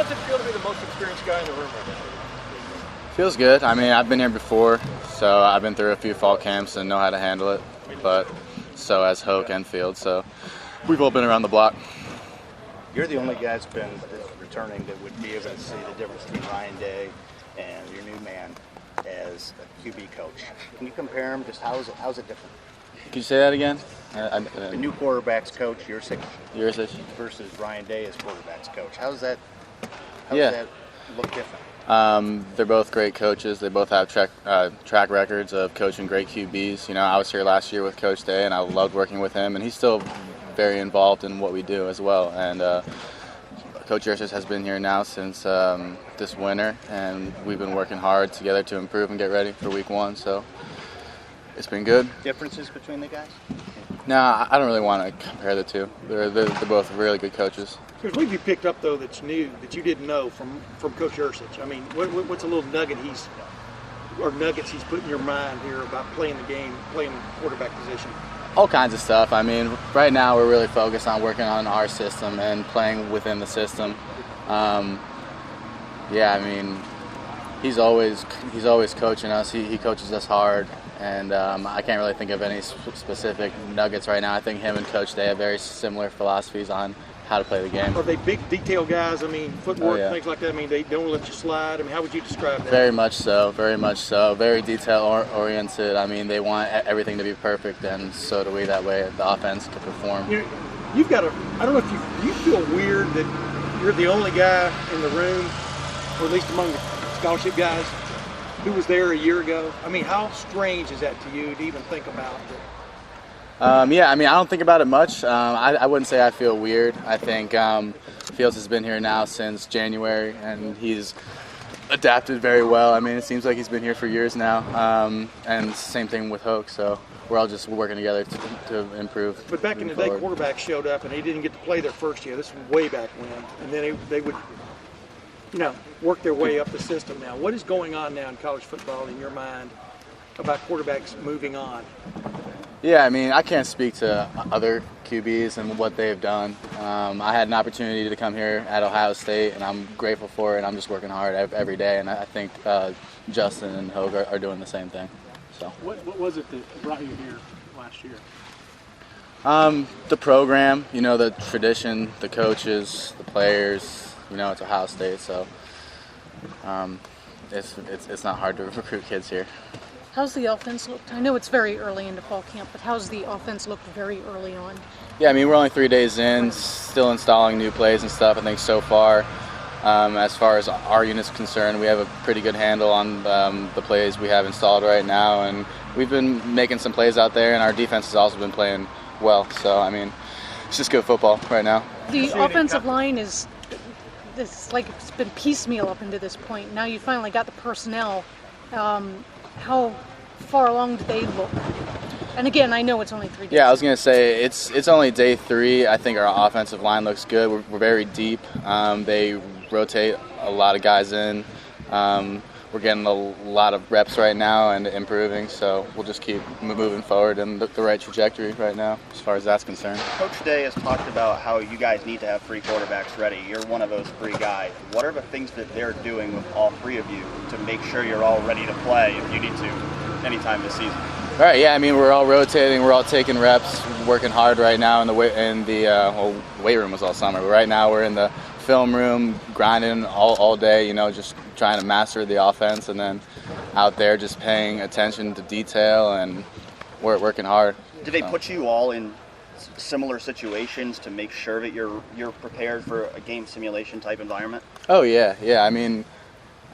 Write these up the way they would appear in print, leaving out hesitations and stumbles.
How does it feel to be the most experienced guy in the room right now? Feels good. I mean, I've been here before, so I've been through a few fall camps and know how to handle it. But so has Hoke and Field, so we've all been around the block. You're the only guy that's been returning that would be able to see the difference between Ryan Day and your new man as a QB coach. Can you compare them? Just how's it different? Can you say that again? The new quarterback's coach, your six, versus Ryan Day as quarterback's coach. How does that look different? They're both great coaches. They both have track records of coaching great QBs. You know, I was here last year with Coach Day, and I loved working with him, and he's still very involved in what we do as well. And Coach Yurcich has been here now since this winter, and we've been working hard together to improve and get ready for Week 1. So it's been good. Differences between the guys? No, I don't really want to compare the two. They're both really good coaches. What have you picked up though that's new that you didn't know from Coach Yurcich? I mean, what's a little nuggets he's put in your mind here about playing the game, playing the quarterback position? All kinds of stuff. I mean, right now we're really focused on working on our system and playing within the system. Yeah, I mean, he's always coaching us. He coaches us hard, and I can't really think of any specific nuggets right now. I think him and Coach Day have very similar philosophies on how to play the game. Are they big detail guys? I mean, footwork, things like that. I mean, they don't let you slide. I mean, how would you describe that? Very much so. Very much so. Very detail oriented. I mean, they want everything to be perfect, and so do we. That way, the offense can perform. You've got I don't know if you feel weird that you're the only guy in the room, or at least among the scholarship guys, who was there a year ago. I mean, how strange is that to you to even think about that? Yeah, I mean, I don't think about it much. I wouldn't say I feel weird. I think Fields has been here now since January, and he's adapted very well. I mean, it seems like he's been here for years now, and same thing with Hoke. So we're all just working together to improve. But back in the day, quarterbacks showed up, and they didn't get to play their first year. This was way back when, and then they would, work their way up the system. Now, what is going on now in college football in your mind about quarterbacks moving on? Yeah, I mean, I can't speak to other QBs and what they've done. I had an opportunity to come here at Ohio State, and I'm grateful for it. I'm just working hard every day, and I think Justin and Hogue are doing the same thing. So. What was it that brought you here last year? The program, the tradition, the coaches, the players. It's Ohio State, so it's not hard to recruit kids here. How's the offense looked? I know it's very early into fall camp, but how's the offense looked very early on? Yeah, I mean, we're only 3 days in, still installing new plays and stuff. I think so far, as far as our unit's concerned, we have a pretty good handle on the plays we have installed right now, and we've been making some plays out there, and our defense has also been playing well. So, I mean, it's just good football right now. The offensive line it's been piecemeal up into this point. Now you finally got the personnel. How far along do they look? And again, I know it's only 3 days. Yeah, I was going to say, it's only day 3. I think our offensive line looks good. We're very deep. They rotate a lot of guys in. We're getting a lot of reps right now and improving, so we'll just keep moving forward in the right trajectory right now as far as that's concerned. Coach Day has talked about how you guys need to have 3 quarterbacks ready. You're one of those 3 guys. What are the things that they're doing with all 3 of you to make sure you're all ready to play if you need to anytime this season? All right, yeah, I mean, we're all rotating, we're all taking reps, working hard right now in the weight room was all summer, but right now we're in the film room, grinding all day, just trying to master the offense, and then out there just paying attention to detail and working hard. Do they put you all in similar situations to make sure that you're prepared for a game simulation type environment? Oh yeah. I mean,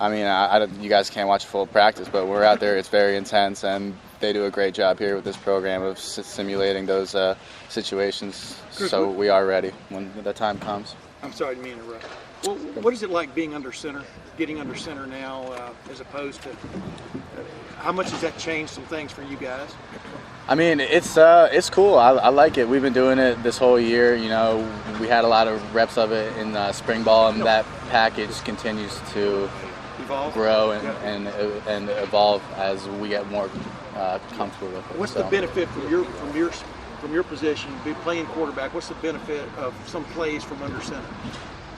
you guys can't watch full practice, but we're out there. It's very intense, and they do a great job here with this program of simulating those situations. So we are ready when the time comes. I'm sorry to interrupt. What is it like being under center, getting under center now, as opposed to how much has that changed some things for you guys? I mean, it's cool. I like it. We've been doing it this whole year. We had a lot of reps of it in spring ball, and that package continues to grow and evolve as we get more comfortable with it. What's the benefit from your position, be playing quarterback? What's the benefit of some plays from under center?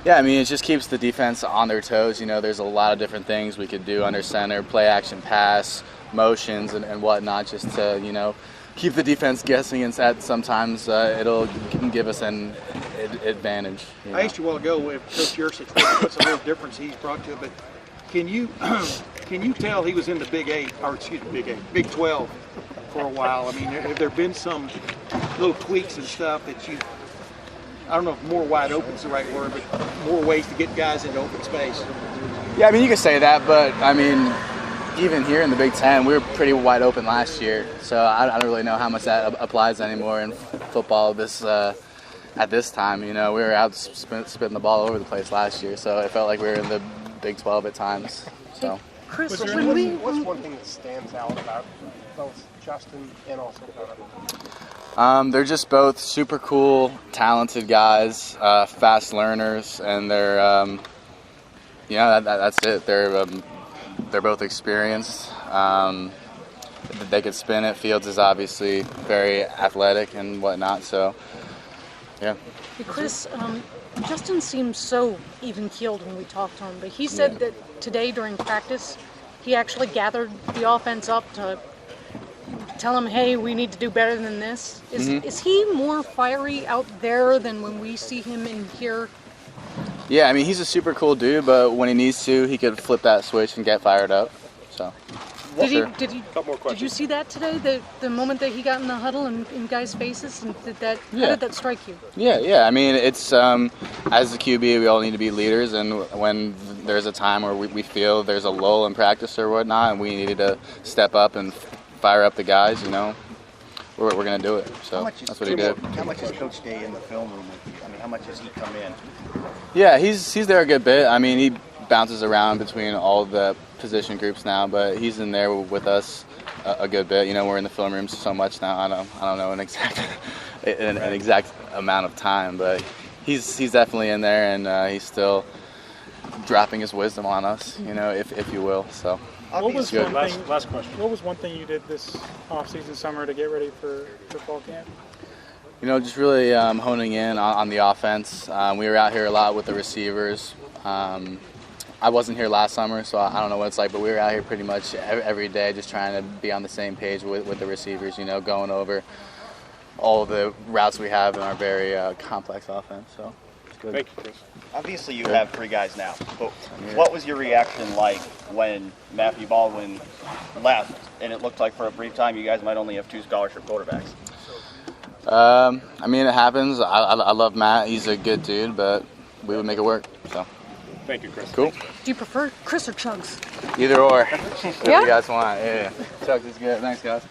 Yeah, I mean, it just keeps the defense on their toes. You know, there's a lot of different things we could do under center, play action pass, motions, and whatnot, just to, you know, keep the defense guessing, and sometimes it'll give us an advantage. You know? I asked you a while ago with Coach Yurcich what's a little difference he's brought to it, but can you tell he was in the Big 12 for a while? I mean, have there been some little tweaks and stuff that I don't know if more wide open is the right word, but more ways to get guys into open space? Yeah, I mean, you could say that, but I mean, even here in the Big Ten, we were pretty wide open last year, so I don't really know how much that applies anymore in football at this time. You know, we were out spitting the ball over the place last year, so it felt like we were in the Big 12 at times. So, Chris, what's one thing that stands out about both Justin and also Connor? they're just both super cool, talented guys, fast learners, and they're, that's it. They're both experienced. They could spin it. Fields is obviously very athletic and whatnot. So, yeah. Hey, Chris, Justin seems so even-keeled when we talked to him, but he said that today during practice, he actually gathered the offense up to tell him, hey, we need to do better than this. Is he more fiery out there than when we see him in here? Yeah, I mean, he's a super cool dude, but when he needs to, he could flip that switch and get fired up. So, Did sure. Did you see that today? The moment that he got in the huddle and in guys' faces, and how did that strike you? Yeah. I mean, it's as the QB, we all need to be leaders, and when there's a time where we feel there's a lull in practice or whatnot, and we needed to step up and fire up the guys, you know, we're going to do it. So that's what he did. How much is Coach Day in the film room with you? I mean, how much has he come in? Yeah, he's there a good bit. I mean, he bounces around between all the position groups now, but he's in there with us a good bit. You know, we're in the film rooms so much now. I don't know an exact amount of time, but he's definitely in there, and he's still dropping his wisdom on us, you know, if you will. So. What was good. last question? What was one thing you did this off-season summer to get ready for football camp? You know, just really honing in on the offense. We were out here a lot with the receivers. I wasn't here last summer, so I don't know what it's like, but we were out here pretty much every day just trying to be on the same page with the receivers, you know, going over all the routes we have in our very complex offense. So it's good. Thank you, Chris. Obviously, you have 3 guys now, but what was your reaction like when Matthew Baldwin left and it looked like for a brief time you guys might only have 2 scholarship quarterbacks? I mean, it happens. I love Matt. He's a good dude, but we would make it work. So. Thank you, Chris. Cool. Do you prefer Chris or Chugs? Either or. Whatever you guys want. Yeah. Chuck is good. Thanks, guys.